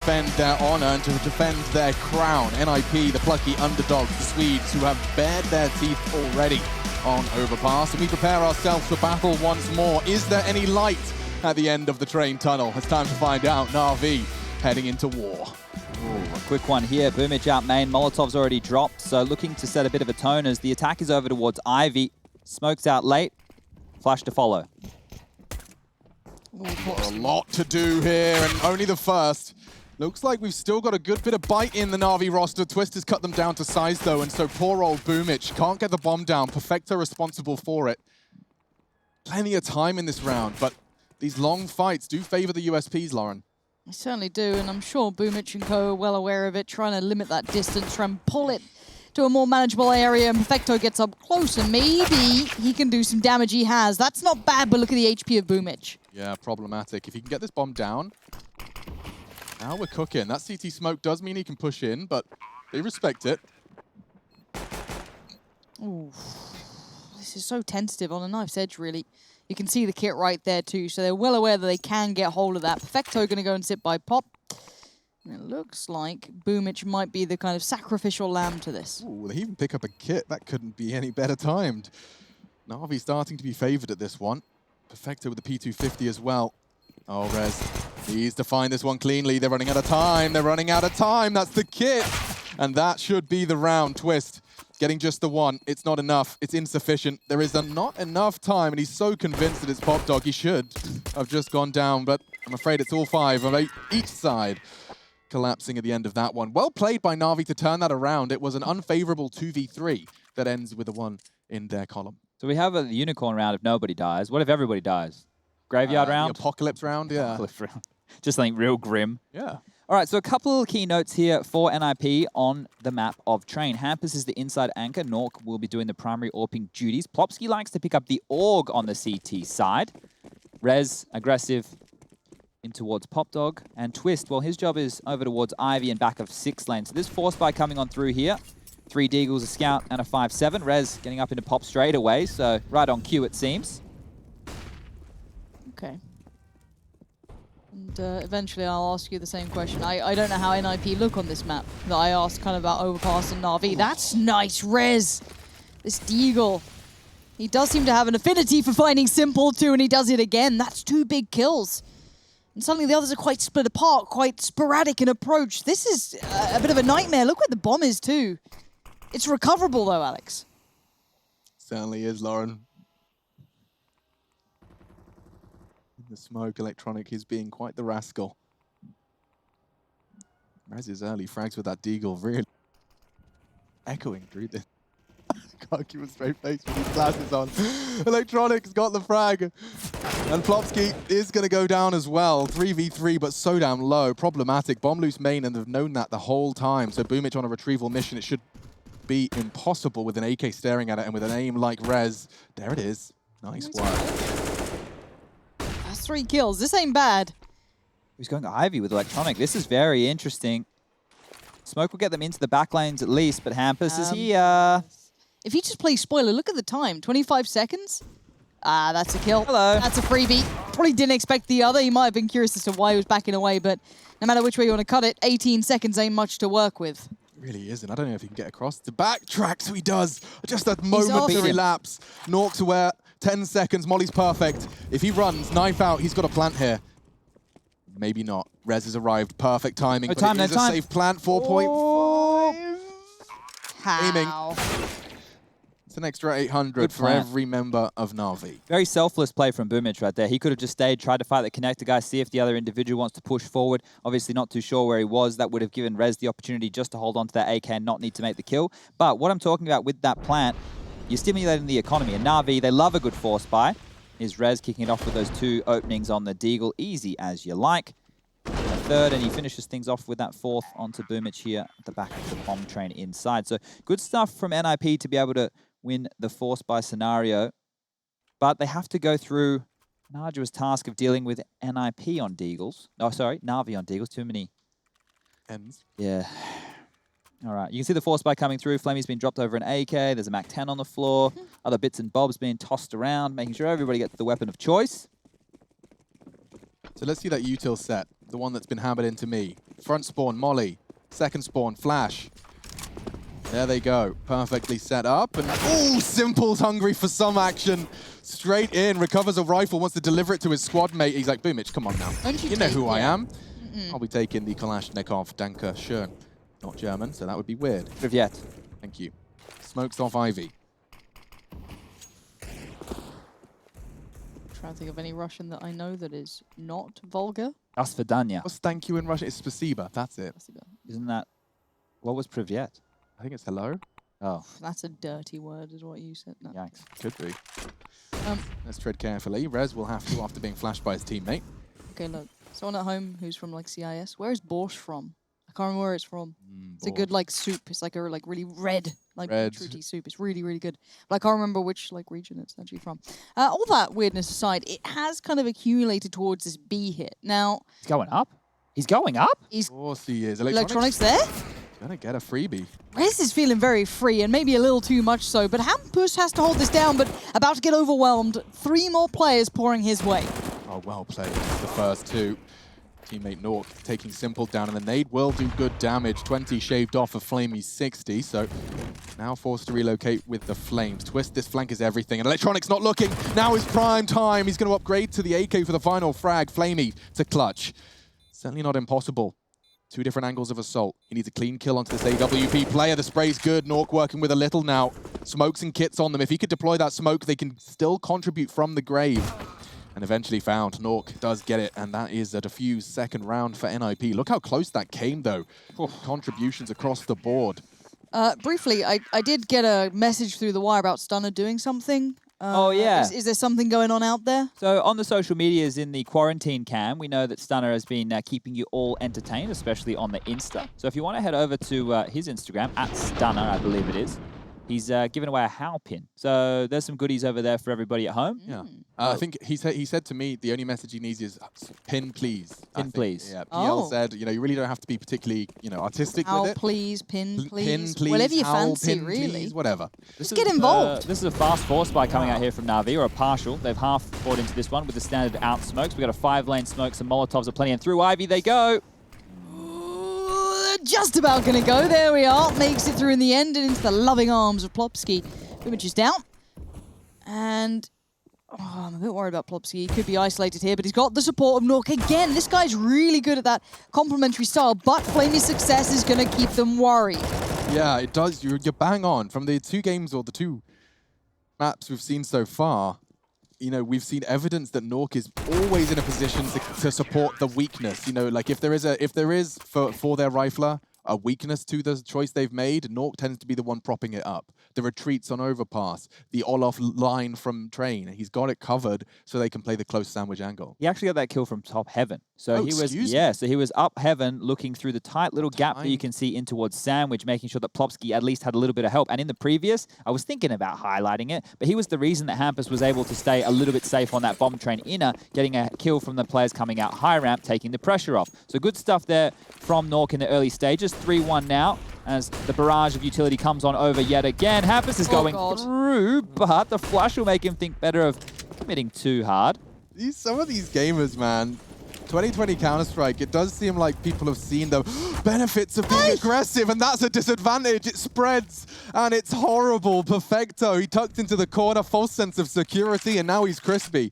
defend their honor and to defend their crown. NIP, the plucky underdogs, the Swedes, who have bared their teeth already on Overpass. And we prepare ourselves for battle once more. Is there any light at the end of the train tunnel? It's time to find out. Na'Vi heading into war. Ooh, a quick one here. Boomich out main. Molotov's already dropped, so looking to set a bit of a tone as the attack is over towards Ivy. Smoke's out late. Flash to follow. A lot to do here, and only the first. Looks like we've still got a good bit of bite in the Na'Vi roster. Twist has cut them down to size, though, and so poor old Boomich can't get the bomb down. Perfecto responsible for it. Plenty of time in this round, but these long fights do favor the USPs, Lauren. They certainly do, and I'm sure Boomich and co are well aware of it, trying to limit that distance, try and pull it to a more manageable area, and Perfecto gets up close, and maybe he can do some damage. He has. That's not bad, but look at the HP of Boomich. Yeah, problematic. If he can get this bomb down, now we're cooking. That CT smoke does mean he can push in, but they respect it. Ooh, this is so tentative on a knife's edge, really. You can see the kit right there too, so they're well aware that they can get hold of that. Perfecto going to go and sit by Pop. And it looks like Boomich might be the kind of sacrificial lamb to this. Ooh, they even pick up a kit. That couldn't be any better timed. Na'Vi starting to be favored at this one. Perfecto with the P250 as well. Oh, Rez needs to find this one cleanly. They're running out of time. They're running out of time. That's the kit. And that should be the round. Twist getting just the one. It's not enough. It's insufficient. There is not enough time, and he's so convinced that it's Pop Dog. He should have just gone down, but I'm afraid it's all five of each side collapsing at the end of that one. Well played by Na'Vi to turn that around. It was an unfavorable 2v3 that ends with a 1 in their column. So we have a unicorn round if nobody dies. What if everybody dies? Graveyard round? The apocalypse round, yeah. Apocalypse round. Just something real grim. Yeah. All right, so a couple of key notes here for NIP on the map of Train. Hampus is the inside anchor. Nork will be doing the primary AWPing duties. Plopsky likes to pick up the AUG on the CT side. Rez, aggressive in towards Pop Dog. And Twist, well, his job is over towards Ivy and back of 6 lane. So this force by coming on through here. 3 Deagles, a Scout, and a 5-7. Rez getting up into Pop straight away, so right on cue it seems. Okay. And eventually I'll ask you the same question. I don't know how NIP look on this map that I asked kind of about Overpass and Na'Vi. That's nice, Rez. This Deagle. He does seem to have an affinity for finding simple too, and he does it again. That's 2 big kills. And suddenly the others are quite split apart, quite sporadic in approach. This is a bit of a nightmare. Look where the bomb is too. It's recoverable though, Alex. Certainly is, Lauren. The smoke, Electronic is being quite the rascal. Rez's early frags with that Deagle really echoing through this. Can't keep a straight face with these glasses on. Electronic's got the frag. And Plopsky is going to go down as well. 3v3, but so damn low. Problematic. Bomb loose main, and they've known that the whole time. So Boomich on a retrieval mission. It should be impossible with an AK staring at it, and with an aim like Rez. There it is. Nice work. That's 3 kills. This ain't bad. He's going Ivy with Electronic. This is very interesting. Smoke will get them into the back lanes at least, but Hampus is here. If you just play spoiler, look at the time. 25 seconds? Ah, that's a kill. Hello. That's a freebie. Probably didn't expect the other. He might have been curious as to why he was backing away, but no matter which way you want to cut it, 18 seconds ain't much to work with. It really isn't. I don't know if he can get across to backtrack, so he does. Just that momentary lapse. Nork's aware. 10 seconds. Molly's perfect. If he runs, knife out, he's got a plant here. Maybe not. Rez has arrived. Perfect timing. But it is a safe plant. 4.5. How? Aiming. It's an extra 800 for every member of Na'Vi. Very selfless play from Boomich right there. He could have just stayed, tried to fight the connector guy, see if the other individual wants to push forward. Obviously not too sure where he was. That would have given Rez the opportunity just to hold on to that AK and not need to make the kill. But what I'm talking about with that plant, you're stimulating the economy. And Na'Vi, they love a good force buy. Is Rez kicking it off with those 2 openings on the Deagle. Easy as you like. A 3rd, and he finishes things off with that 4th onto Boomich here at the back of the bomb train inside. So good stuff from NIP to be able to win the force buy scenario. But they have to go through an arduous task of dealing with NIP on Deagles. Oh, sorry, Na'Vi on Deagles. Too many Ends. Yeah. All right, you can see the force buy coming through. Flamey's been dropped over an AK. There's a MAC-10 on the floor. Other bits and bobs being tossed around, making sure everybody gets the weapon of choice. So let's see that util set, the one that's been hammered into me. Front spawn, Molly. Second spawn, flash. There they go. Perfectly set up. And ooh, Simple's hungry for some action. Straight in, recovers a rifle, wants to deliver it to his squad mate. He's like, Boomich, come on now. You know who I am. I'll be taking the Kalashnikov Danke schön. Not German, so that would be weird. Privyet. Thank you. Smokes off Ivy. Trying to think of any Russian that I know that is not vulgar. Asvidanya. What's thank you in Russian? It's spasiba. That's it. Isn't that... What was Privyet? I think it's hello. Oh. That's a dirty word, is what you said. No. Yikes. Could be. Let's tread carefully. Rez will have to after being flashed by his teammate. Okay, look. Someone at home who's from like CIS. Where is borscht from? I can't remember where it's from. It's a good like soup. It's like a really red, like beetrooty soup. It's really, really good. But I can't remember which like region it's actually from. All that weirdness aside, it has kind of accumulated towards this B hit. Now He's going up? He's going up? Of course he is. Electronics there? Gonna get a freebie. Rez is feeling very free and maybe a little too much so, but Hampus has to hold this down, but about to get overwhelmed. 3 more players pouring his way. Oh, well played. The first 2. Teammate Nork taking Simple down, and the nade will do good damage. 20 shaved off of Flamey's 60, so now forced to relocate with the Flames. Twist, this flank is everything, and Electronic's not looking. Now is prime time. He's going to upgrade to the AK for the final frag. Flamey to clutch. Certainly not impossible. 2 different angles of assault. He needs a clean kill onto this AWP player. The spray's good. Nork working with a little now. Smokes and kits on them. If he could deploy that smoke, they can still contribute from the grave. And eventually found. Nork does get it, and that is a defuse second round for NIP. Look how close that came, though. Contributions across the board. Briefly, I did get a message through the wire about Stunner doing something. Oh, yeah. Is there something going on out there? So on the social medias in the quarantine cam, we know that Stunner has been keeping you all entertained, especially on the Insta. So if you want to head over to his Instagram, @Stunner, I believe it is, he's giving away a How pin. So there's some goodies over there for everybody at home. Yeah. I think he said to me the only message he needs is pin please. Pin please. Yeah. PL said, you know, you really don't have to be particularly, you know, artistic How with it. please, pin please. Pin please. Whatever you How, fancy, pin, really. Please, whatever. Just get involved. This is a fast force buy coming out here from Na'Vi, or a partial. They've half bought into this one with the standard out smokes. We got a 5-lane smoke, some Molotovs are plenty, and through Ivy they go. Just about gonna go. There we are. Makes it through in the end and into the loving arms of Plopsky. Image is down. And I'm a bit worried about Plopsky. He could be isolated here, but he's got the support of Nork again. This guy's really good at that complementary style, but Flamey's success is gonna keep them worried. Yeah, it does. You're bang on. From the 2 games or the 2 maps we've seen so far, you know, we've seen evidence that Nork is always in a position to support the weakness. You know, like if there is for their rifler a weakness to the choice they've made, Nork tends to be the one propping it up. The retreats on overpass, the Olaf line from train, he's got it covered so they can play the close sandwich angle. He actually got that kill from top heaven. So he was up heaven looking through the tight little gap that you can see in towards sandwich, making sure that Plopsky at least had a little bit of help. And in the previous, I was thinking about highlighting it, but he was the reason that Hampus was able to stay a little bit safe on that bomb train inner, getting a kill from the players coming out high ramp, taking the pressure off. So good stuff there from Nork in the early stages. 3-1 now as the barrage of utility comes on over yet again. Hampus is going through, but the flash will make him think better of committing too hard. Some of these gamers, man, 2020 Counter-Strike, it does seem like people have seen the benefits of being aggressive, and that's a disadvantage. It spreads, and it's horrible. Perfecto, he tucked into the corner, false sense of security, and now he's crispy.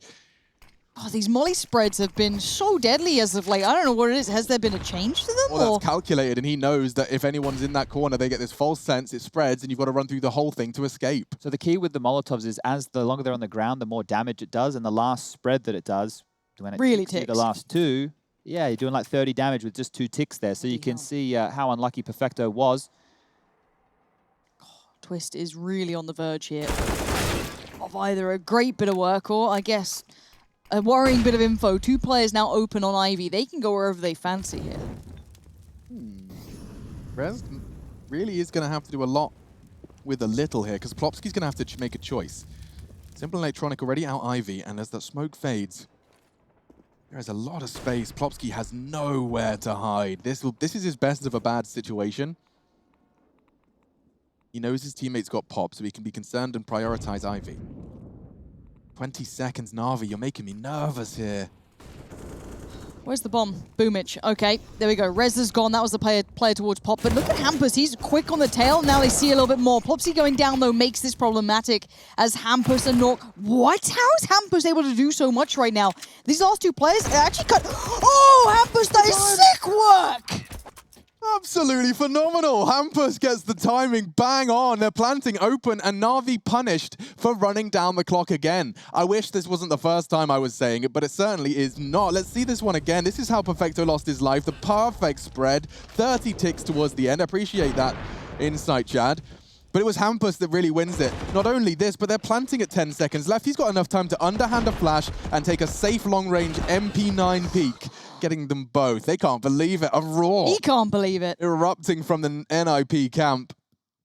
Oh, these molly spreads have been so deadly as of late. I don't know what it is. Has there been a change to them? Well, that's calculated, and he knows that if anyone's in that corner, they get this false sense, it spreads, and you've got to run through the whole thing to escape. So the key with the Molotovs is as the longer they're on the ground, the more damage it does, and the last spread that it does, when it really ticks. The last 2, yeah, you're doing like 30 damage with just 2 ticks there. So you can see how unlucky Perfecto was. Twist is really on the verge here of either a great bit of work or, I guess, a worrying bit of info. 2 players now open on Ivy. They can go wherever they fancy here. Rez really is going to have to do a lot with a little here, because Plopsky's going to have to make a choice. Simple Electronic already out Ivy, and as the smoke fades, there is a lot of space. Plopsky has nowhere to hide. This is his best of a bad situation. He knows his teammates got pop, so he can be concerned and prioritize Ivy. 20 seconds, Na'Vi, you're making me nervous here. Where's the bomb? Boomich. Okay, there we go. Rez is gone. That was the player towards Pop. But look at Hampus. He's quick on the tail. Now they see a little bit more. Popsy going down, though, makes this problematic as Hampus and Nork... What? How is Hampus able to do so much right now? These last two players actually cut... Oh, Hampus, that is sick work! Absolutely phenomenal. Hampus gets the timing bang on. They're planting open and Na'Vi punished for running down the clock again. I wish this wasn't the first time I was saying it, but it certainly is not. Let's see this one again. This is how Perfecto lost his life. The perfect spread. 30 ticks towards the end. Appreciate that insight, Chad. But it was Hampus that really wins it. Not only this, but they're planting at 10 seconds left. He's got enough time to underhand a flash and take a safe long-range MP9 peek, getting them both. They can't believe it. A roar. He can't believe it. Erupting from the NIP camp.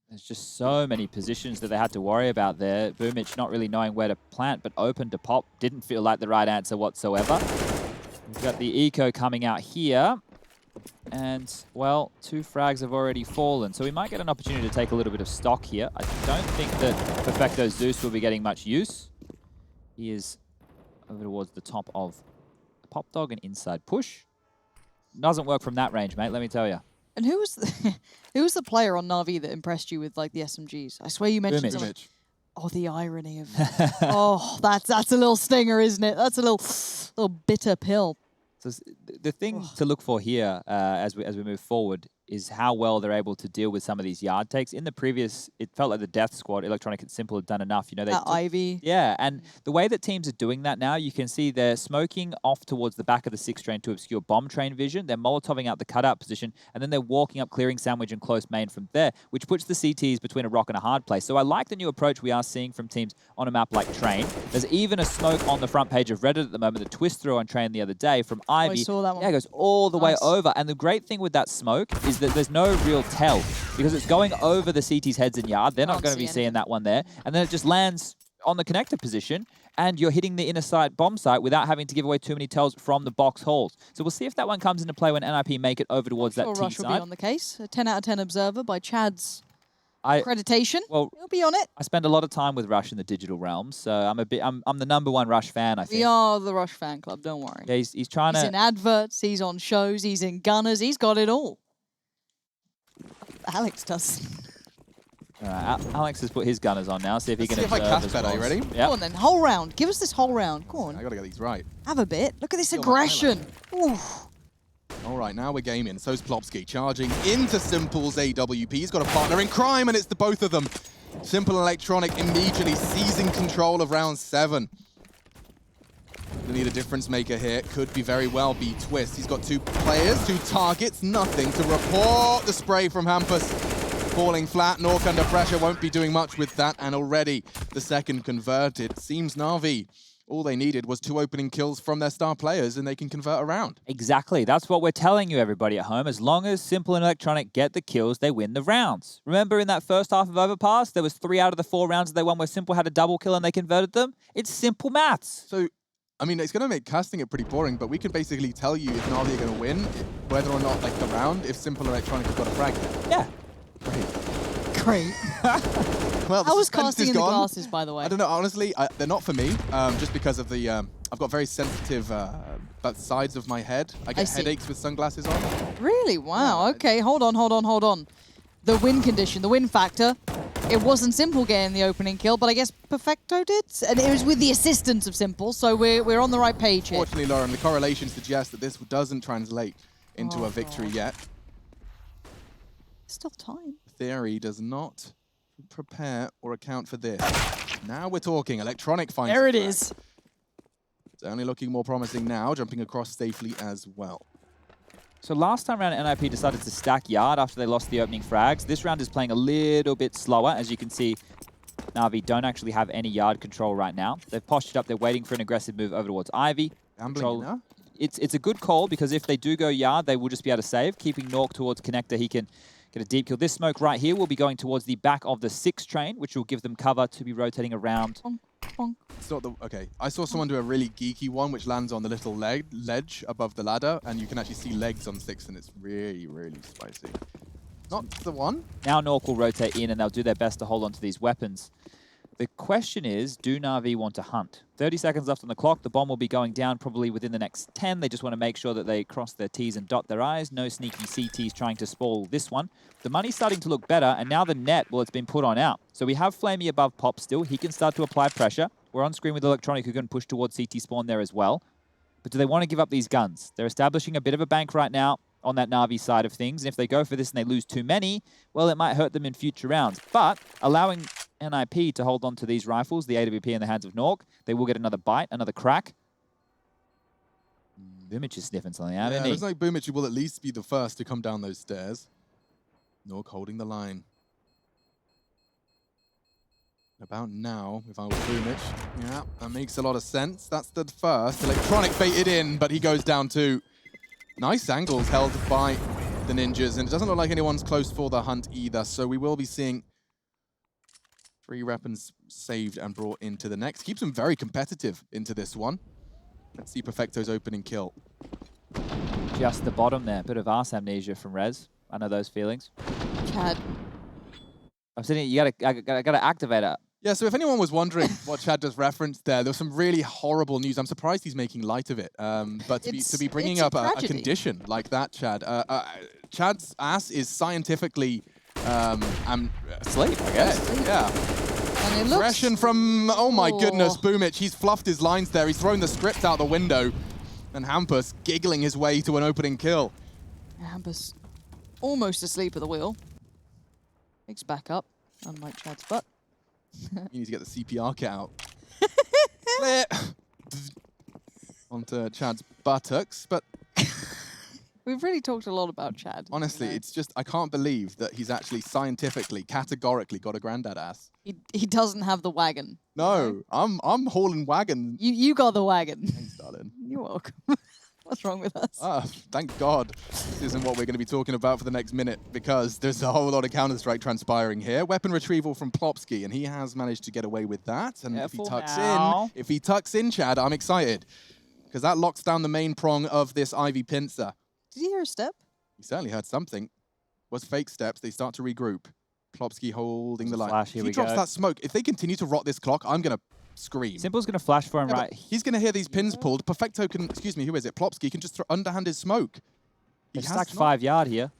There's just so many positions that they had to worry about there. Boomich not really knowing where to plant, but open to Pop. Didn't feel like the right answer whatsoever. We've got the eco coming out here. And, well, 2 frags have already fallen, so we might get an opportunity to take a little bit of stock here. I don't think that Perfecto Zeus will be getting much use. He is over towards the top of the Pop Dog and inside push. Doesn't work from that range, mate, let me tell you. And who was the player on Na'Vi that impressed you with, like, the SMGs? I swear you mentioned someone. Oh, the irony of oh, that's a little stinger, isn't it? That's a little bitter pill. So the thing to look for here as we move forward is how well they're able to deal with some of these yard takes. In the previous, it felt like the Death Squad, Electronic and Simple had done enough. You know, they Ivy. Yeah, and the way that teams are doing that now, you can see they're smoking off towards the back of the 6 train to obscure bomb train vision. They're molotoving out the cutout position, and then they're walking up, clearing sandwich and close main from there, which puts the CTs between a rock and a hard place. So I like the new approach we are seeing from teams on a map like Train. There's even a smoke on the front page of Reddit at the moment, the twist throw on Train the other day from Ivy. I saw that one. Yeah, it goes all the way over. And the great thing with that smoke is that there's no real tell because it's going over the CT's heads and yard. They're not going to be seeing that one there. And then it just lands on the connector position and you're hitting the inner side bomb site without having to give away too many tells from the box halls. So we'll see if that one comes into play when NIP make it over towards that T Rush side. will be on the case. A 10 out of 10 observer by Chad's accreditation. Well, he'll be on it. I spend a lot of time with Rush in the digital realm, so I'm the #1 Rush fan, I think. We are the Rush fan club, don't worry. Yeah, he's trying to... He's in adverts, he's on shows, he's in gunners, he's got it all. Alex does. All right, Alex has put his gunners on now. See if he can observe. See if I cast better. Are you ready? Yep. Go on then, whole round. Give us this whole round. Go on. I gotta get these right. Have a bit. Look at this aggression. All right, now we're gaming. So's Plopsky charging into Simple's AWP. He's got a partner in crime, and it's the both of them. Simple Electronic immediately seizing control of round 7. They need a difference maker here. Could be very well be Twist. He's got 2 players, 2 targets, nothing to report. The spray from Hampus falling flat. Nork under pressure won't be doing much with that, and already the second converted. Seems Na'Vi, all they needed was 2 opening kills from their star players, and they can convert around. Exactly. That's what we're telling you, everybody at home. As long as Simple and Electronic get the kills, they win the rounds. Remember in that first half of Overpass, there was 3 out of the 4 rounds that they won where Simple had a double kill and they converted them? It's simple maths. So, I mean, it's going to make casting it pretty boring, but we can basically tell you if Na'Vi are going to win, whether or not, like, the round, if Simple Electronic have got a frag. Yeah. Great. Well, I was casting in the glasses, by the way. I don't know, honestly, they're not for me, just because of the, I've got very sensitive sides of my head. I get headaches with sunglasses on. Really? Wow, okay, hold on. The win condition, the win factor, it wasn't Simple getting the opening kill, but I guess Perfecto did, and it was with the assistance of Simple, so we're on the right page here. Fortunately, Lauren, the correlation suggests that this doesn't translate into a victory yet. Still time. Theory does not prepare or account for this. Now we're talking. Electronic finds there it is. It's only looking more promising now, jumping across safely as well. So last time around, NIP decided to stack yard after they lost the opening frags. This round is playing a little bit slower. As you can see, Na'Vi don't actually have any yard control right now. They've postured up. They're waiting for an aggressive move over towards Ivy. Gambling, it's a good call because if they do go yard, they will just be able to save. Keeping Nork towards connector, he can get a deep kill. This smoke right here will be going towards the back of the 6 train, which will give them cover to be rotating around. It's not the, okay, I saw someone do a really geeky one, which lands on the little ledge above the ladder, and you can actually see legs on 6, and it's really, really spicy. Not the one. Now Nork will rotate in, and they'll do their best to hold on to these weapons. The question is, do Na'Vi want to hunt? 30 seconds left on the clock. The bomb will be going down probably within the next 10. They just want to make sure that they cross their T's and dot their I's. No sneaky CTs trying to spoil this one. The money's starting to look better, and now the net, well, it's been put on out. So we have Flamey above Pop still. He can start to apply pressure. We're on screen with Electronic, who can push towards CT spawn there as well. But do they want to give up these guns? They're establishing a bit of a bank right now on that Na'Vi side of things. And if they go for this and they lose too many, well, it might hurt them in future rounds. But allowing NIP to hold on to these rifles, the AWP in the hands of Nork, they will get another bite, another crack. Boomich is sniffing something out, isn't he? Looks like Boomich will at least be the first to come down those stairs. Nork holding the line. About now, if I was Boomich, yeah, that makes a lot of sense. That's the first. Electronic baited in, but he goes down too. Nice angles held by the Ninjas, and it doesn't look like anyone's close for the hunt either, so we will be seeing 3 weapons saved and brought into the next. Keeps them very competitive into this one. Let's see Perfecto's opening kill. Just the bottom there. Bit of arse amnesia from Rez. I know those feelings. Chad. I'm sitting here, I gotta activate it. Yeah, so if anyone was wondering what Chad just referenced there was some really horrible news. I'm surprised he's making light of it. But to be bringing up a condition like that, Chad, Chad's ass is scientifically asleep, I guess. Yeah. And it looks... Aggression from, oh my goodness, Boomich. He's fluffed his lines there. He's thrown the script out the window. And Hampus giggling his way to an opening kill. Hampus almost asleep at the wheel. Picks back up, unlike Chad's butt. You need to get the CPR kit out. Onto Chad's buttocks, but... We've really talked a lot about Chad. Honestly, it's just, I can't believe that he's actually scientifically, categorically got a granddad ass. He doesn't have the wagon. No, I'm hauling wagon. You got the wagon. Thanks, darling. You're welcome. What's wrong with us? Thank God this isn't what we're going to be talking about for the next minute, because there's a whole lot of Counter-Strike transpiring here. Weapon retrieval from Plopsky, and he has managed to get away with that. And if he tucks in, Chad, I'm excited, because that locks down the main prong of this Ivy pincer. Did he hear a step? He certainly heard something. Was fake steps. They start to regroup. Plopsky holding the line. Flash, If he drops that smoke, if they continue to rot this clock, I'm going to scream. Simple's going to flash for him, right? He's going to hear these pins pulled. Perfecto can, excuse me, who is it? Plopsky can just underhand his smoke. He stacked 5 yard here.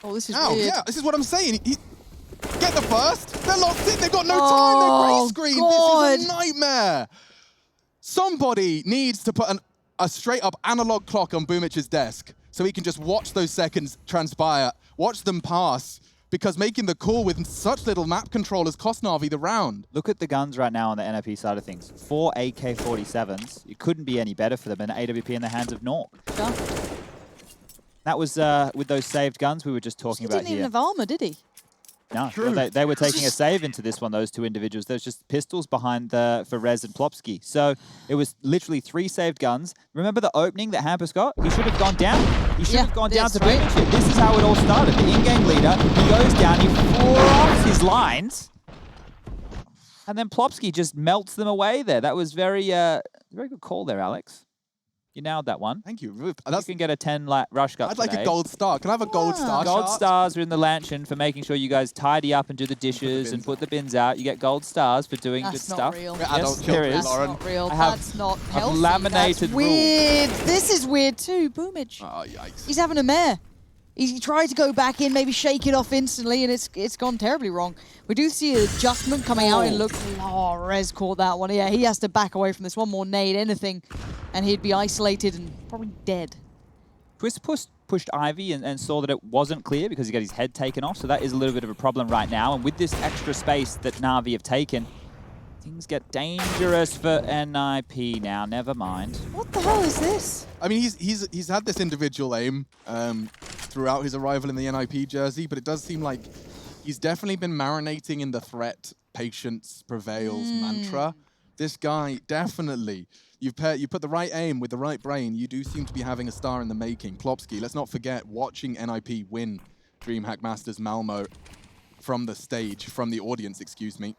Oh, this is weird. Yeah, this is what I'm saying. Get the first. They're locked in. They've got no time. They're grey screen. God. This is a nightmare. Somebody needs to put a straight up analog clock on Boomich's desk so he can just watch those seconds transpire, watch them pass, because making the call with such little map control has cost Na'Vi the round. Look at the guns right now on the NIP side of things. 4 AK-47s. It couldn't be any better for them, and AWP in the hands of Nork. Yeah. That was with those saved guns we were just talking about here. He didn't even have armor, did he? No, well, they were taking a save into this one, those two individuals. There's just pistols behind for Rez and Plopsky. So it was literally 3 saved guns. Remember the opening that Hampus got? He should have gone down. He should have gone down to Boomich. This is how it all started. The in-game leader, he goes down, he fluffs his lines, and then Plopsky just melts them away there. That was very good call there, Alex. You nailed that one. Thank you. You can get a 10 rush gut I'd like a gold star. Can I have a gold star? Gold stars are in the Lanchin for making sure you guys tidy up and do the dishes and put the bins out. You get gold stars for doing good stuff. Real. Yes, there is. That's not real. That's not healthy. Laminated That's weird. This is weird too. Boomich. Oh, yikes. He's having a mare. He tried to go back in, maybe shake it off instantly, and it's gone terribly wrong. We do see an adjustment coming out. It looks... Oh, Rez caught that one. Yeah, he has to back away from this. One more nade, anything, and he'd be isolated and probably dead. Twist pushed Ivy and saw that it wasn't clear because he got his head taken off, so that is a little bit of a problem right now. And with this extra space that Na'Vi have taken, things get dangerous for NIP now. Never mind. What the hell is this? I mean, he's had this individual aim throughout his arrival in the NIP jersey, but it does seem like he's definitely been marinating in the threat, patience prevails mantra. This guy, definitely. You put the right aim with the right brain, you do seem to be having a star in the making. Plopsky, let's not forget, watching NIP win DreamHack Masters Malmo from the stage, from the audience, excuse me.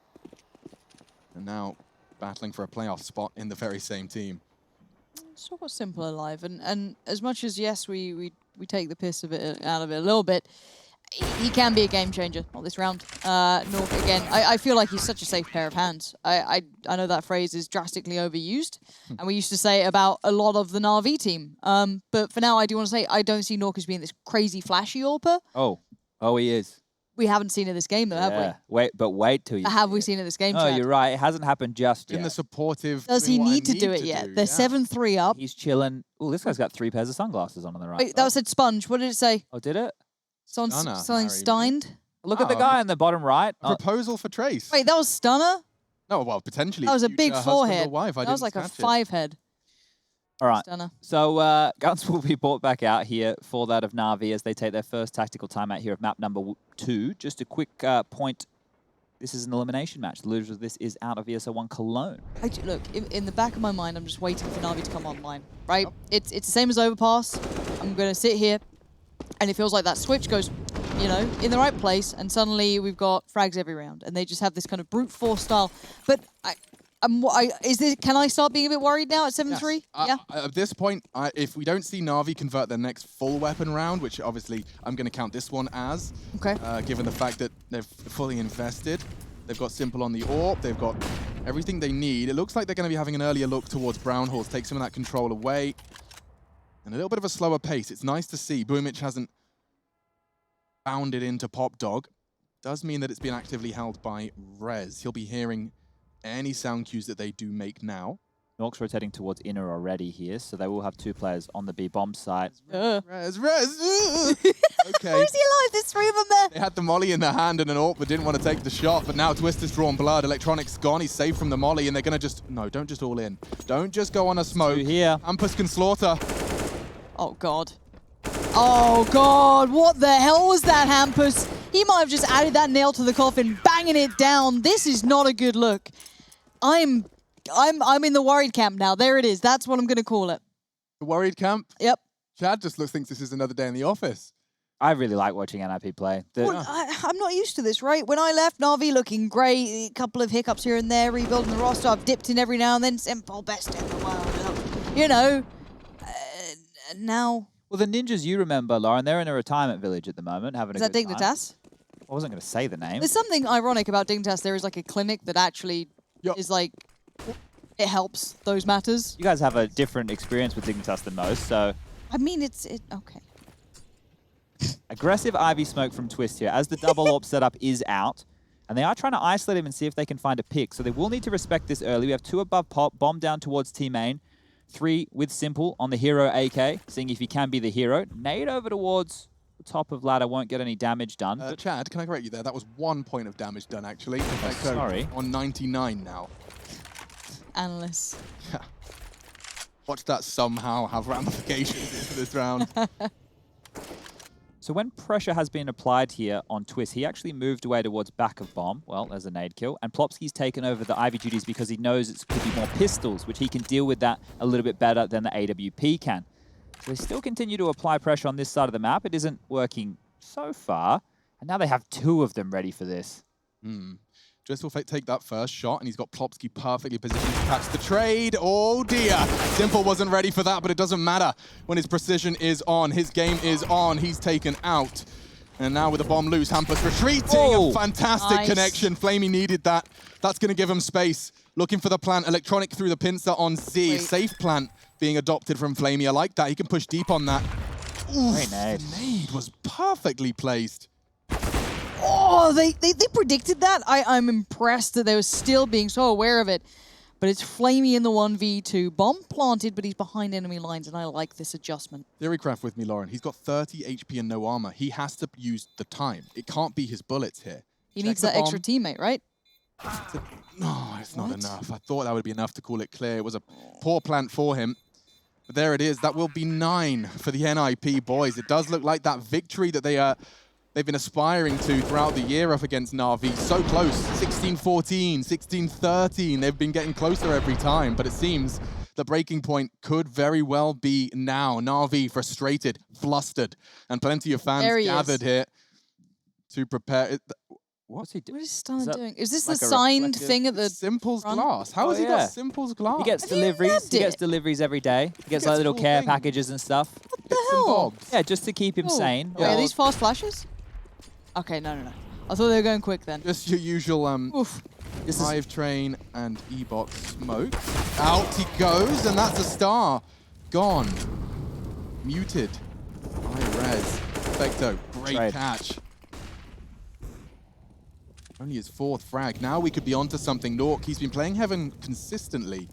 And now battling for a playoff spot in the very same team. So got Simple alive, and as much as yes, we take the piss out of it a little bit. he can be a game changer. Not this round. Nork again. I feel like he's such a safe pair of hands. I know that phrase is drastically overused, and we used to say it about a lot of the Na'Vi team. But for now, I do want to say I don't see Nork as being this crazy flashy AWPer. Oh, he is. We haven't seen it this game though, have we? Wait till you. Have we seen it this game? No, Chad? you're right. It hasn't happened just yet. In the supportive. Does he need to do it yet? They're 7-3 up. He's chilling. Oh, this guy's got 3 pairs of sunglasses on the right. Wait, that said Sponge. What did it say? Oh, did it? Something Stunner, Steined? Look at the guy on the bottom right. Proposal for Trace. Wait, that was Stunner? No, well, potentially. That was a big future husband or forehead. wife. That was like a 5-head. All right. Stunner. So Guns will be brought back out here for that of Na'Vi as they take their first tactical timeout here of map number 2. Just a quick point. This is an elimination match. The loser of this is out of ESL One Cologne. Look, in the back of my mind, I'm just waiting for Na'Vi to come online, right? It's the same as Overpass. I'm going to sit here, and it feels like that switch goes, you know, in the right place, and suddenly we've got frags every round, and they just have this kind of brute force style. But can I start being a bit worried now at 7-3? Yes. At this point, if we don't see Na'Vi convert their next full weapon round, which obviously I'm going to count this one as, given the fact that they're fully invested. They've got Simple on the AWP, they've got everything they need. It looks like they're going to be having an earlier look towards Brown Horse, take some of that control away, and a little bit of a slower pace. It's nice to see. Boomich hasn't bounded into Pop Dog. Does mean that it's been actively held by Rez. He'll be hearing any sound cues that they do make now. Nork's rotating towards inner already here, so they will have 2 players on the B bomb site. Rez. Okay. Where's he alive? There's 3 of them there. They had the molly in their hand and an AWP, but didn't want to take the shot. But now Twister's drawn blood. Electronic's gone. He's safe from the molly, and they're going to just... No, don't just all in. Don't just go on a smoke. 2 here. Hampus can slaughter. Oh, God. Oh, God. What the hell was that, Hampus? He might have just added that nail to the coffin, banging it down. This is not a good look. I'm in the worried camp now. There it is. That's what I'm going to call it. The worried camp? Yep. Chad just thinks this is another day in the office. I really like watching NIP play. Well, I'm not used to this, right? When I left, Na'Vi looking great, a couple of hiccups here and there, rebuilding the roster. I've dipped in every now and then. Simple, best in the world. You know, now... Well, the ninjas you remember, Lauren, they're in a retirement village at the moment, having a good time. Is that Dignitas? I wasn't going to say the name. There's something ironic about Dignitas. There is like a clinic that actually is like... It helps those matters. You guys have a different experience with Dignitas than most, so... I mean, okay. Aggressive Ivy smoke from Twist here, as the double AWP setup is out. And they are trying to isolate him and see if they can find a pick. So they will need to respect this early. We have 2 above Pop, bomb down towards T main. 3 with Simple on the hero AK, seeing if he can be the hero. Nade over towards the top of ladder, won't get any damage done. Chad, can I correct you there? That was 1 point of damage done, actually. Sorry. On 99 now. Analysts. Watch that somehow have ramifications into this round. So when pressure has been applied here on Twist, he actually moved away towards back of bomb. Well, there's a nade kill. And Plopsky's taken over the Ivy duties because he knows it could be more pistols, which he can deal with that a little bit better than the AWP can. So they still continue to apply pressure on this side of the map. It isn't working so far. And now they have 2 of them ready for this. Just will take that first shot, and he's got Plopsky perfectly positioned to catch the trade. Oh dear! Simple wasn't ready for that, but it doesn't matter when his precision is on. His game is on. He's taken out. And now with the bomb loose, Hampus retreating. A fantastic connection. Flamey needed that. That's going to give him space. Looking for the plant. Electronic through the pincer on Z. Safe plant being adopted from Flamey. I like that. He can push deep on that. Oof, great nade. The nade was perfectly placed. Oh, they predicted that. I'm impressed that they were still being so aware of it. But it's Flamey in the 1v2. Bomb planted, but he's behind enemy lines, and I like this adjustment. Theorycraft with me, Lauren. He's got 30 HP and no armor. He has to use the time. It can't be his bullets here. He needs that extra teammate, right? No, it's not enough. I thought that would be enough to call it clear. It was a poor plant for him. But there it is. That will be 9 for the NIP boys. It does look like that victory that they've been aspiring to throughout the year up against Na'Vi. So close, 16-14, 16-13. They've been getting closer every time, but it seems the breaking point could very well be now. Na'Vi frustrated, flustered, and plenty of fans gathered here to prepare. What's he doing? What is Stunner doing? Is this like the signed thing at the Simple's front? glass? How has he got Simple's glass? He gets deliveries. He gets deliveries every day. He gets like little care packages and stuff. What the hell? Yeah, just to keep him sane. Wait, are these fast flashes? Okay, no. I thought they were going quick then. Just your usual Oof. Hive Train and E-Bot smoke. Out he goes, and that's a star. Gone. Muted. High res. Perfecto. Great catch. Only his 4th frag. Now we could be onto something. Nork, he's been playing Heaven consistently.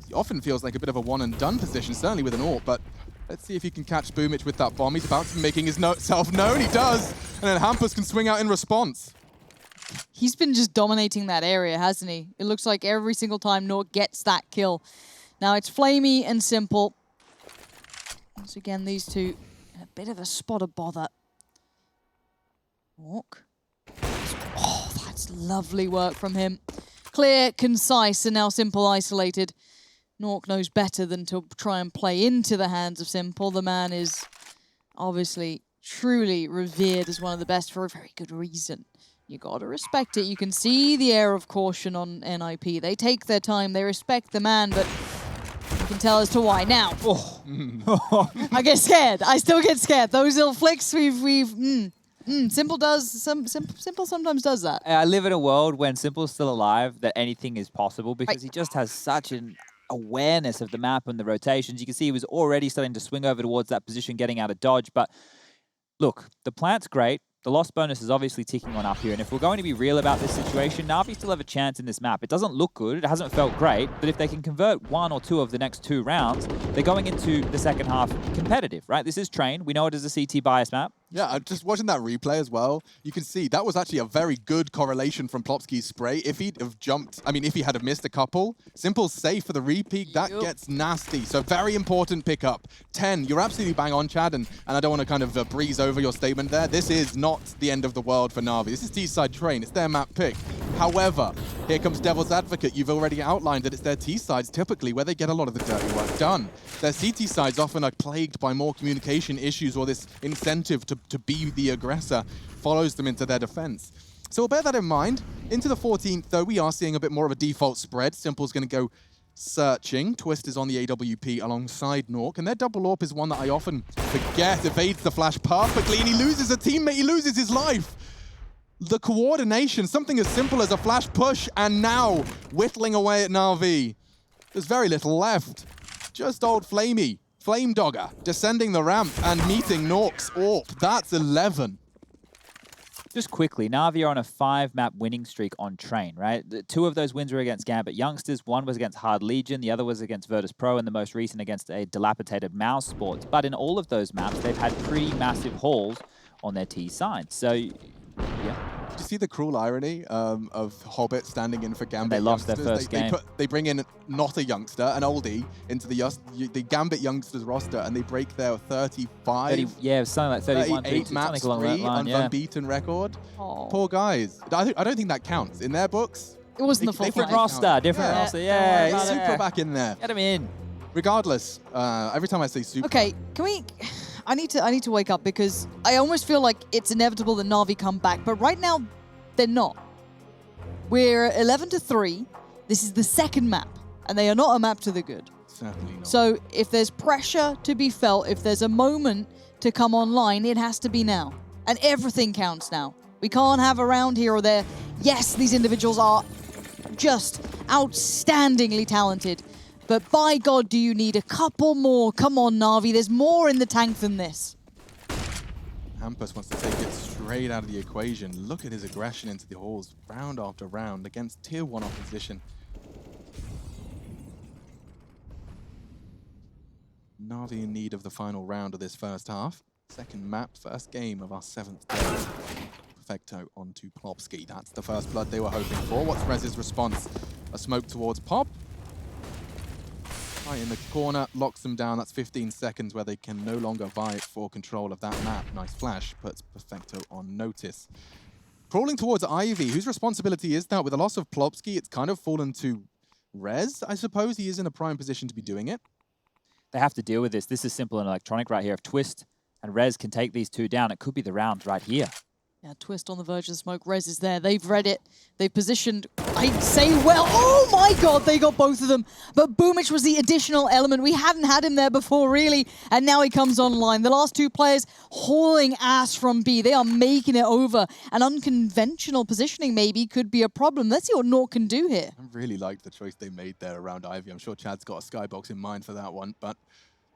He often feels like a bit of a one-and-done position, certainly with an AWP, but let's see if he can catch Boomich with that bomb. He's about to be making his self known. He does. And then Hampus can swing out in response. He's been just dominating that area, hasn't he? It looks like every single time Nork gets that kill. Now it's Flamey and Simple. Once again, these two in a bit of a spot of bother. Nork. Oh, that's lovely work from him. Clear, concise, and now Simple isolated. Nork knows better than to try and play into the hands of Simple. The man is obviously truly revered as one of the best for a very good reason. You gotta respect it. You can see the air of caution on NIP. They take their time, they respect the man, but you can tell as to why. Now, I get scared. I still get scared. Those little flicks Simple Simple sometimes does that. I live in a world when Simple's still alive, that anything is possible because he just has such an awareness of the map and the rotations. You can see he was already starting to swing over towards that position, getting out of dodge. But look, the plant's great. The loss bonus is obviously ticking on up here. And if we're going to be real about this situation, Na'Vi still have a chance in this map. It doesn't look good. It hasn't felt great. But if they can convert 1 or 2 of the next 2 rounds, they're going into the second half competitive, right? This is Train. We know it is a CT bias map. Yeah, just watching that replay as well, you can see that was actually a very good correlation from Plopsky's spray. If he'd have jumped, I mean, if he had have missed a couple, Simple's safe for the repeat. That gets nasty. So very important pickup. 10, you're absolutely bang on, Chad, and I don't want to kind of breeze over your statement there. This is not the end of the world for Na'Vi. This is T-side Train. It's their map pick. However, here comes Devil's Advocate. You've already outlined that it's their T-sides typically where they get a lot of the dirty work done. Their CT sides often are plagued by more communication issues, or this incentive to be the aggressor follows them into their defense. So we'll bear that in mind. Into the 14th, though, we are seeing a bit more of a default spread. Simple's going to go searching. Twist is on the AWP alongside Nork, and their double AWP is one that I often forget. Evades the flash perfectly, and he loses a teammate. He loses his life. The coordination, something as simple as a flash push, and now whittling away at Na'Vi. There's very little left. Just old Flamey, Flame Dogger, descending the ramp and meeting Nork's AWP. That's 11. Just quickly, Na'Vi are on a 5-map winning streak on Train, right? 2 of those wins were against Gambit Youngsters. 1 was against Hard Legion. The other was against Virtus Pro, and the most recent against a dilapidated Mouse Sports. But in all of those maps, they've had pretty massive hauls on their T side. So, yeah. Did you see the cruel irony of Hobbit standing in for Gambit They lost Youngsters? their first game. They bring in not a youngster, an oldie, into the Gambit Youngsters roster, and they break their 35, 30, yeah, it was something like 31, 38 maps along that free, line, yeah. unbeaten record. Oh. Poor guys. I don't think that counts. In their books, It wasn't the full Different fight. roster, different Yeah. roster, Don't worry yeah. about he's it. super super back in there. Get him in. Regardless, every time I say super, Okay, can we... I need to wake up because I almost feel like it's inevitable that Na'Vi come back, but right now, they're not. We're 11-3. This is the second map, and they are not a map to the good. certainly not. So if there's pressure to be felt, if there's a moment to come online, it has to be now. And everything counts now. We can't have around here or there. Yes, these individuals are just outstandingly talented, but by God, do you need a couple more? Come on, Na'Vi, there's more in the tank than this. Hampus wants to take it straight out of the equation. Look at his aggression into the halls, round after round, against tier 1 opposition. Na'Vi in need of the final round of this first half. Second map, first game of our 7th day. Perfecto onto Plopsky. That's the first blood they were hoping for. What's Rez's response? A smoke towards Pop. Right in the corner, locks them down. That's 15 seconds where they can no longer vie for control of that map. Nice flash, puts Perfecto on notice. Crawling towards Ivy, whose responsibility is that? With the loss of Plopsky, it's kind of fallen to Rez, I suppose. He is in a prime position to be doing it. They have to deal with this. This is simple and electronic right here. If Twist and Rez can take these 2 down, it could be the round right here. Yeah, Twist on the verge of the smoke. Rez is there. They've read it. They've positioned, I'd say, well. Oh my god, they got both of them. But Boomich was the additional element. We hadn't had him there before, really. And now he comes online. The last two players hauling ass from B. They are making it over. An unconventional positioning maybe could be a problem. Let's see what Naught can do here. I really liked the choice they made there around Ivy. I'm sure Chad's got a skybox in mind for that one, but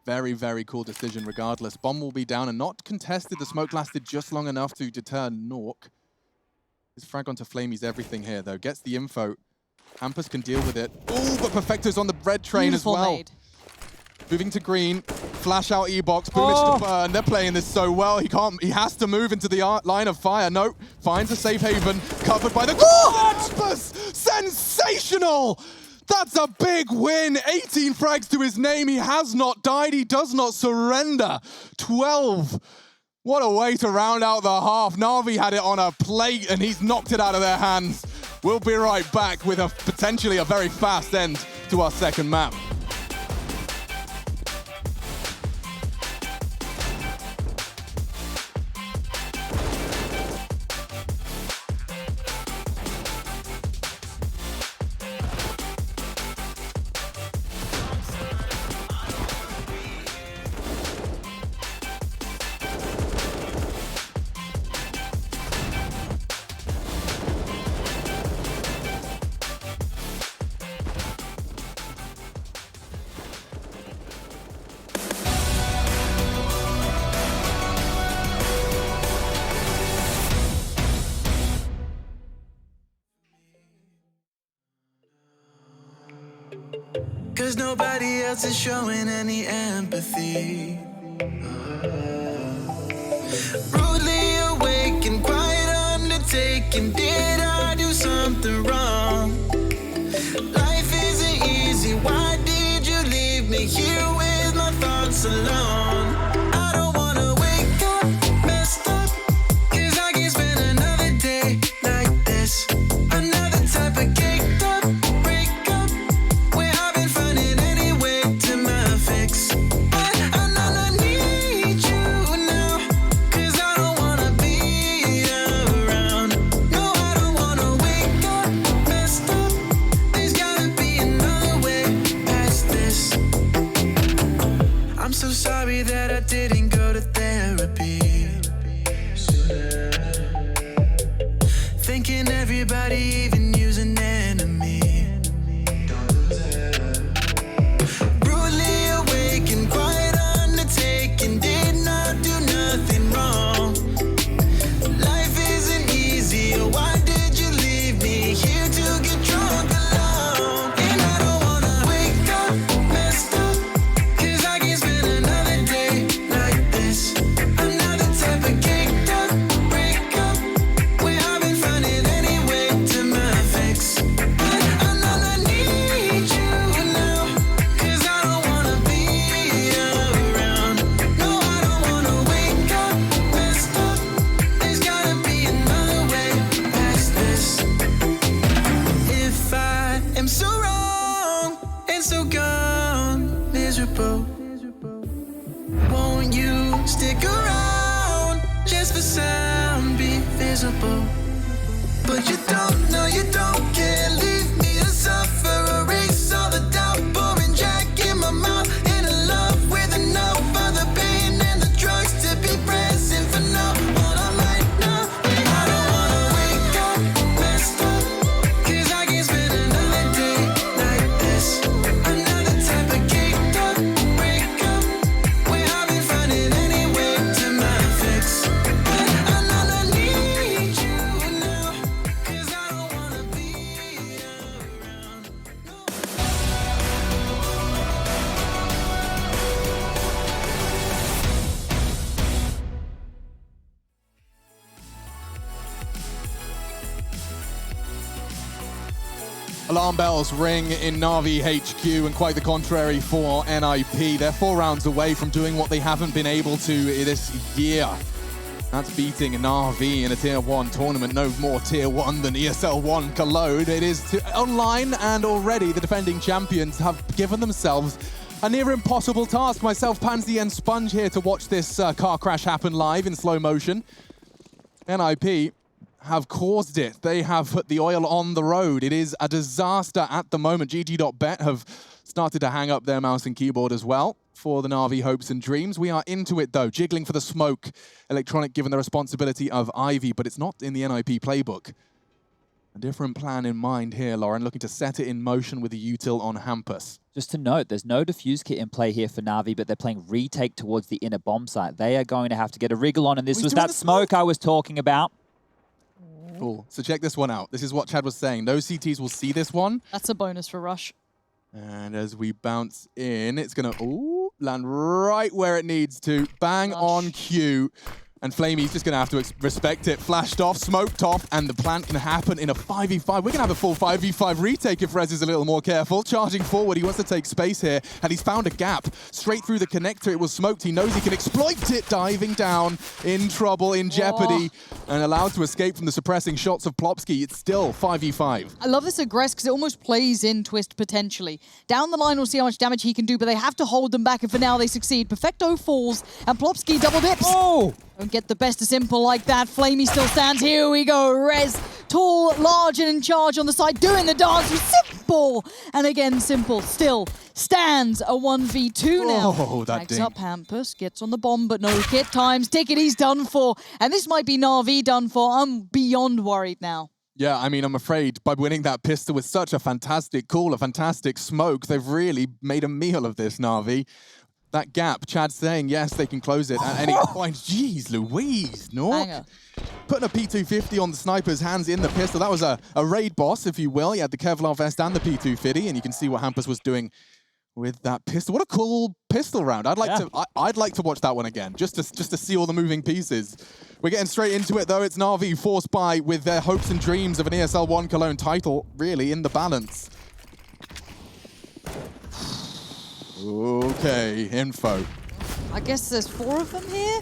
very, very cool decision regardless. Bomb will be down and not contested. The smoke lasted just long enough to deter Nork. His frag onto Flamey's everything here, though. Gets the info. Hampus can deal with it. Oh, but Perfecto's on the red train Beautiful as well. made. Moving to green. Flash out E-box. Boomich to burn. They're playing this so well. He has to move into the line of fire. No, finds a safe haven. Covered by the... Hampus! Sensational! That's a big win. 18 frags to his name. He has not died. He does not surrender. 12. What a way to round out the half. Na'Vi had it on a plate and he's knocked it out of their hands. We'll be right back with potentially a very fast end to our second map. Cause nobody else is showing any empathy. Rudely awake and quiet undertaking. Did I do something wrong? Life isn't easy. Why did you leave me here with my thoughts alone? I don't wanna wake up messed up, cause I can't spend another day like this. Another type of caked up breakup, where I've been finding any way to my fix. But I need you now, cause I don't wanna be around. No, I don't wanna wake up messed up. There's gotta be another way past this. I'm so sorry that I didn't go to therapy. Thinking everybody, even you's an enemy. Brutally awake and quiet undertaking. Did not do nothing wrong. Life isn't easy. Why did you leave me here to get drunk alone? And I don't wanna wake up messed up, cause I can't spend another day like this. Another type of caked up breakup, where I've been finding any way to my fix. But I need you now, cause I don't wanna be around. No, I don't wanna wake up messed up. There's gotta be another way past this. If I am so wrong and so gone, miserable, won't you stick around just for some be visible? But you don't know, you don't care. Leave me to suffer, erase all the doubt. Pouring Jack in my mouth, in a love with enough of the pain and the drugs to be present for now. All I might know, I don't wanna wake up messed up, cause I can't spend another day like this. Another type of caked up breakup, where I've been finding any way to my fix. But I need you now, cause I don't wanna be around. Alarm bells ring in Na'Vi HQ, and quite the contrary for NIP. They're 4 rounds away from doing what they haven't been able to this year. That's beating Na'Vi in a Tier 1 tournament. No more Tier 1 than ESL One Cologne. It is online, and already the defending champions have given themselves a near impossible task. Myself, Pansy, and Sponge here to watch this car crash happen live in slow motion. NIP have caused it. They have put the oil on the road. It is a disaster at the moment. GG.bet have started to hang up their mouse and keyboard as well for the Na'Vi hopes and dreams. We are into it though, jiggling for the smoke. Electronic given the responsibility of Ivy, but it's not in the NIP playbook. A different plan in mind here, Lauren, looking to set it in motion with the util on Hampus. Just to note, there's no defuse kit in play here for Na'Vi, but they're playing retake towards the inner bomb site. They are going to have to get a wriggle on, and this was that smoke I was talking about. Cool. So check this one out. This is what Chad was saying. Those CTs will see this one. That's a bonus for Rush. And as we bounce in, it's going to land right where it needs to. Bang on cue. And Flamey's just going to have to respect it. Flashed off, smoked off, and the plant can happen in a 5v5. We're going to have a full 5v5 retake if Rez is a little more careful. Charging forward, he wants to take space here, and he's found a gap. Straight through the connector, it was smoked. He knows he can exploit it, diving down, in trouble, in jeopardy, and allowed to escape from the suppressing shots of Plopsky. It's still 5v5. I love this aggress because it almost plays in Twist potentially. Down the line, we'll see how much damage he can do, but they have to hold them back, and for now they succeed. Perfecto falls, and Plopsky double dips. Oh! Don't get the best of Simple like that. Flamey still stands. Here we go. Rez, tall, large, and in charge on the side, doing the dance with Simple. And again, Simple still stands a 1v2 now. Oh, that Tags ding. up Hampus, gets on the bomb, but no kit times. Ticket, he's done for. And this might be Na'Vi done for. I'm beyond worried now. Yeah, I mean, I'm afraid by winning that pistol with such a fantastic call, a fantastic smoke, they've really made a meal of this, Na'Vi. That gap, Chad's saying, yes, they can close it at any point. Jeez Louise, Nork. Putting a P250 on the sniper's hands in the pistol. That was a raid boss, if you will. He had the Kevlar vest and the P250, and you can see what Hampus was doing with that pistol. What a cool pistol round. I'd like to watch that one again, just to see all the moving pieces. We're getting straight into it, though. It's Na'Vi forced by with their hopes and dreams of an ESL One Cologne title, really, in the balance. Okay, info. I guess there's 4 of them here.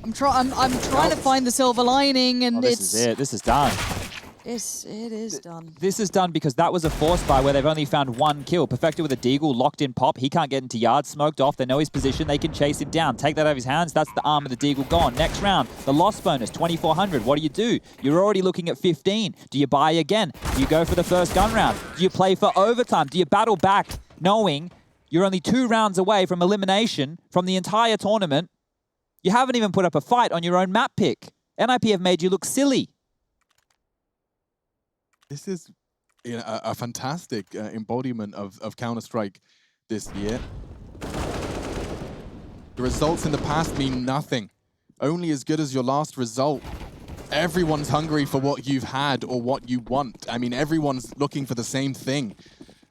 I'm trying to find the silver lining, and This is it. This is done. It is done. This is done because that was a force buy where they've only found 1 kill. Perfected with a deagle, locked in pop. He can't get into yard, smoked off. They know his position. They can chase him down. Take that out of his hands. That's the arm of the deagle gone. Next round, the loss bonus, 2,400. What do? You're already looking at 15. Do you buy again? Do you go for the first gun round? Do you play for overtime? Do you battle back knowing you're only 2 rounds away from elimination from the entire tournament? You haven't even put up a fight on your own map pick. NIP have made you look silly. This is a fantastic embodiment of Counter-Strike this year. The results in the past mean nothing. Only as good as your last result. Everyone's hungry for what you've had or what you want. I mean, everyone's looking for the same thing.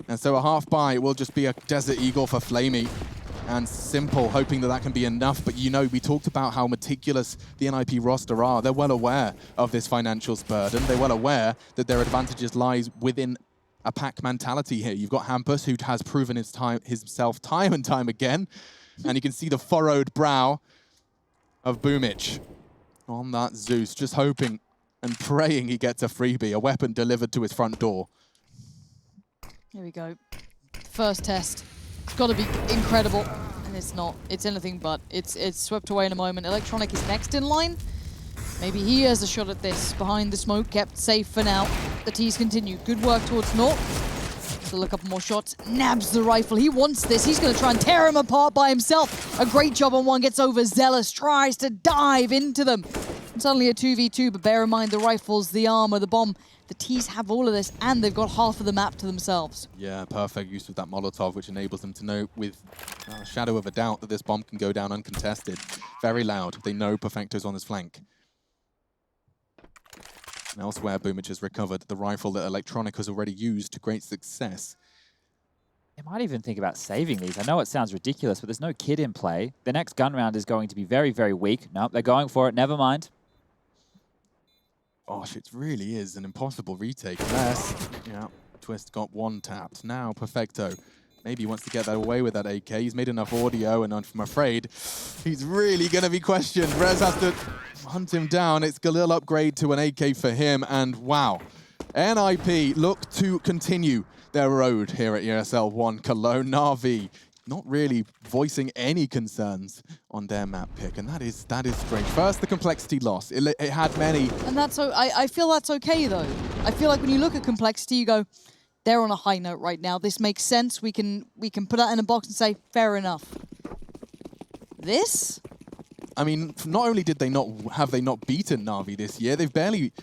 And so a half buy will just be a Desert Eagle for Flamey. And Simple, hoping that that can be enough. But, you know, we talked about how meticulous the NIP roster are. They're well aware of this financials burden. They're well aware that their advantages lies within a pack mentality here. You've got Hampus, who has proven himself time and time again. And you can see the furrowed brow of Boomich on that Zeus, just hoping and praying he gets a freebie, a weapon delivered to his front door. Here we go. First test. It's got to be incredible, and it's not. It's anything but. It's swept away in a moment. Electronic is next in line. Maybe he has a shot at this. Behind the smoke, kept safe for now. The T's continue. Good work towards North. Still a couple more shots. Nabs the rifle. He wants this. He's going to try and tear him apart by himself. A great job on one. Gets overzealous. Tries to dive into them. And suddenly a 2v2, but bear in mind the rifles, the armor, the bomb. The T's have all of this, and they've got half of the map to themselves. Yeah, perfect use of that Molotov, which enables them to know with a shadow of a doubt that this bomb can go down uncontested. Very loud. They know Perfecto's on his flank. And elsewhere, Boomich has recovered the rifle that Electronic has already used to great success. They might even think about saving these. I know it sounds ridiculous, but there's no kid in play. The next gun round is going to be very, very weak. Nope, they're going for it. Never mind. Gosh, it really is an impossible retake. Unless, yeah, Twist got 1 tapped. Now, Perfecto. Maybe he wants to get that away with that AK. He's made enough audio, and I'm afraid he's really going to be questioned. Rez has to hunt him down. It's Galil upgrade to an AK for him, and wow. NIP look to continue their road here at ESL One Cologne. Na'Vi not really voicing any concerns on their map pick, and that is strange. First, the complexity loss. It had many. And that's I feel that's okay though. I feel like when you look at complexity, you go, they're on a high note right now. This makes sense. We can put that in a box and say, fair enough. This? I mean, not only did they not beaten Na'Vi this year, they've barely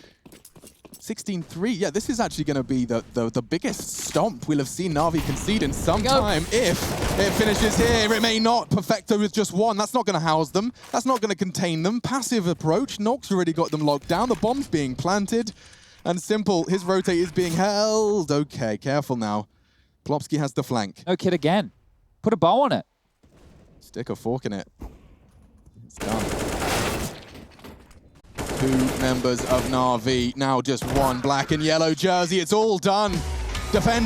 16-3. Yeah, this is actually going to be the biggest stomp we'll have seen Na'Vi concede in some time. If it finishes here, it may not. Perfecto with just one. That's not going to house them. That's not going to contain them. Passive approach. Nork's already got them locked down. The bomb's being planted. And Simple, his rotate is being held. Okay, careful now. Plopsky has the flank. No kid again. Put a bow on it. Stick a fork in it. It's done. 2 members of Na'Vi, now just one black and yellow jersey. It's all done. Defend.